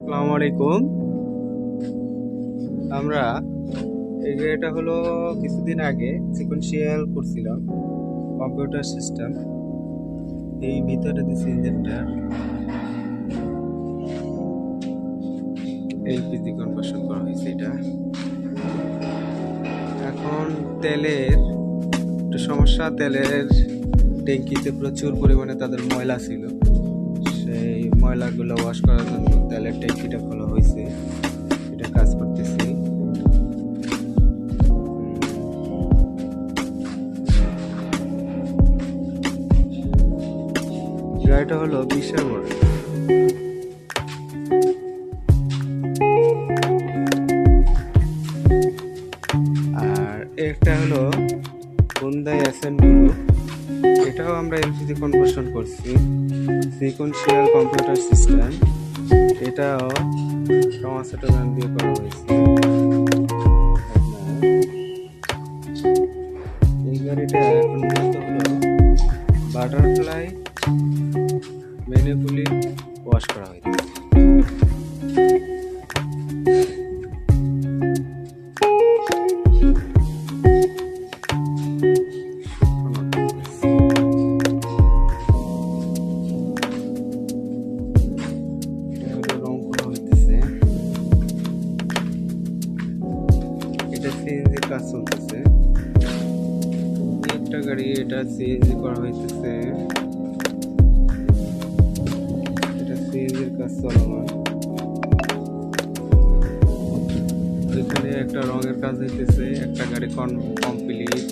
আসসালামু আলাইকুম। আমরা এই যে এটা হলো কিছুদিন আগে সিকোয়েন্সিয়াল করছিলাম কম্পিউটার সিস্টেম। এই ভিতরে দিছি ইঞ্জিনটা এলপিজি কনভার্সন করা হয়েছে। এটা এখন তেলের একটু সমস্যা, তেলের ট্যাঙ্কিতে প্রচুর পরিমাণে তাদের ময়লা ছিল। সেই ময়লাগুলো ওয়াশ করার জন্য তেলের ট্যাঙ্কিটা খোলা হয়েছে, এটা কাজ করতেছি। গাড়িটা হলো 20-এর মডেল। আর একটা হলো Hyundai Accent Blue, এটাও আমরা এলপিজি কনভার্সন করছি, সিকোয়েন্সিয়াল কম্পিউটার সিস্টেম। এটাও টমাসেটো গান দিয়ে করা হয়েছে। এই গাড়িটা এখন মূলত হলো বাটারফ্লাই ম্যানুয়ালি ওয়াশ করা হয়েছে। এটা সিএনজি কাজ চলতেছে, একটা গাড়ি এটা সিএনজি করা হইতেছে, এটা সিএনজির কাজ চলমান। এখানে একটা রঙের কাজ হইতেছে, একটা গাড়ি কমপ্লিট।